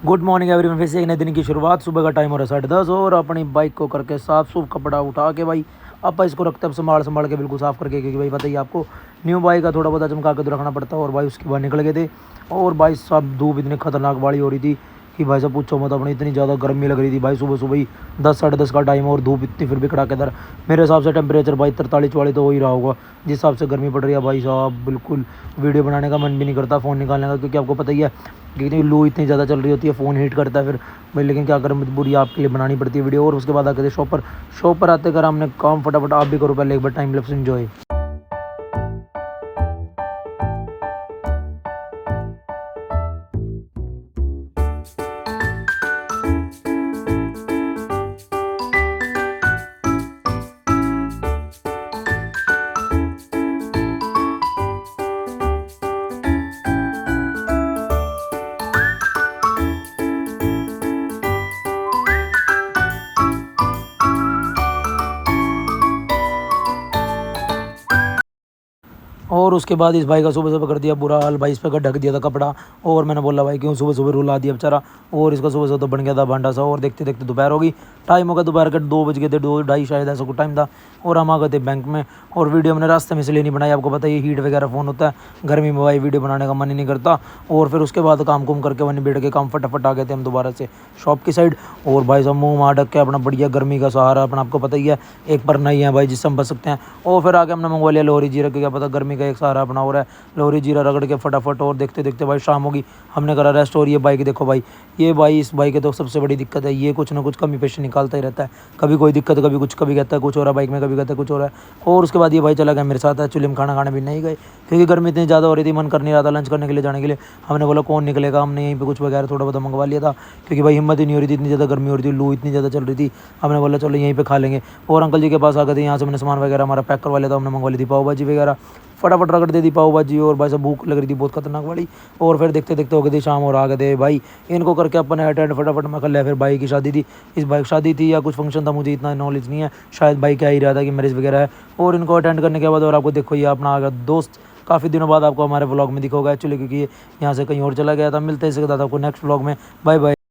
Good morning everyone. फिर से एक नए दिन की शुरुआत। सुबह का टाइम हो रहा है 10:30 और अपनी बाइक को करके साफ सूफ कपड़ा उठा के भाई अब इसको रखते हैं संभाल संभाल के बिल्कुल साफ़ करके, क्योंकि भाई बताइए आपको न्यू बाइक का थोड़ा बहुत चमका के तो रखना पड़ता है। और भाई उसके बाद निकल गए थे और भाई साहब धूप इतनी खतरनाक बाड़ी हो रही थी कि भाई साहब पूछो मत। अपनी इतनी ज़्यादा गर्मी लग रही थी भाई, सुबह सुबह ही 10 साढ़े 10 का टाइम और धूप इतनी फिर भी कड़ाकेदार। मेरे हिसाब से टेम्परेचर भाई 43 वाली तो हो ही रहा होगा जिस हिसाब से गर्मी पड़ रही है भाई साहब। बिल्कुल वीडियो बनाने का मन भी नहीं करता, फ़ोन निकालने का, क्योंकि आपको पता ही है कि लू इतनी ज़्यादा चल रही होती है, फ़ोन हीट करता है फिर भाई। लेकिन क्या करें, मजबूरी आपके लिए बनानी पड़ती है वीडियो। और उसके बाद आके थे शॉप पर आते कर हमने काम फटाफट आप भी करो पहले एक बार टाइम लैप्स एंजॉय। और उसके बाद इस भाई का सुबह सुबह कर दिया बुरा हाल भाई, इस पर ढक दिया था कपड़ा। और मैंने बोला भाई क्यों सुबह सुबह रुला दिया बेचारा। और इसका सुबह सुबह तो बन गया था भांडा सा। और देखते देखते दोपहर हो गई, टाइम हो गया दोपहर के 2 बज गए थे, 2 ढाई शायद ऐसा कुछ टाइम था। और हम आ गए थे बैंक में। और वीडियो हमने रास्ते में इसलिए नहीं बनाई, आपको पता है हीट वगैरह फ़ोन होता है, गर्मी में भाई वीडियो बनाने का मन ही नहीं करता। और फिर उसके बाद काम कुम करके वहीं बैठ के काम फटाफट आ गए थे हम दोबारा से शॉप की साइड। और भाई साहब मुँह मार ढक के अपना बढ़िया गर्मी का सहारा अपना, आपको पता ही है एक पर नहीं है भाई जिससे हम बच सकते हैं। और फिर आके हमने मंगवा लिया लोहरी जीरा, क्या पता गर्मी का एक सहारा अपना हो रहा है लोहरी जीरा रगड़ के फटाफट। और देखते देखते भाई शाम होगी, हमने करा रेस्ट। और ये बाइक देखो भाई, ये भाई इस बाइक की तो सबसे बड़ी दिक्कत है, ये कुछ ना कुछ कमी पेशी निकालता ही रहता है। कभी कोई दिक्कत, कभी कुछ, कभी कहता है कुछ हो रहा है बाइक में, कभी कहता है कुछ हो रहा है। और उसके बाद ये भाई चला गया मेरे साथ एक्चुअली हम खाना खाने भी नहीं गए, क्योंकि गर्मी इतनी ज़्यादा हो रही थी, मन कर नहीं रहा था लंच करने के लिए जाने के लिए। हमने बोला कौन निकलेगा, हमने यहीं पे कुछ वगैरह थोड़ा बहुत मंगवा लिया था, क्योंकि भाई हिम्मत ही नहीं हो रही थी, इतनी ज़्यादा गर्मी हो रही थी, लू इतनी ज़्यादा चल रही थी। हमने बोला चलो यहीं पे खा लेंगे। और अंकल जी के पास आ गए थे, यहाँ से मैंने सामान वगैरह हमारा पैक करवा लिया था, हमने मंगवा ली थी पाव भाजी वगैरह, फटाफट रगड़ दे दी पाव भाजी। और भाई साहब भूख लग रही थी बहुत खतरनाक वाली। और फिर देखते देखते हो गई थी शाम और आ गए थे भाई इनको करके अपने अटेंड फटाफट में कर लिया। फिर भाई की शादी थी, इस बाइक शादी थी या कुछ फंक्शन था, मुझे इतना नॉलेज नहीं है, शायद भाई क्या ही रहा था कि मैरिज वगैरह है। और इनको अटेंड करने के बाद और आपको देखो ये अपना आ गया दोस्त, काफ़ी दिनों बाद आपको हमारे व्लॉग में दिखोगा एक्चुअली, क्योंकि ये यहाँ से कहीं और चला गया था। मिलते हैं इसके साथ आपको नेक्स्ट व्लॉग में। Bye bye.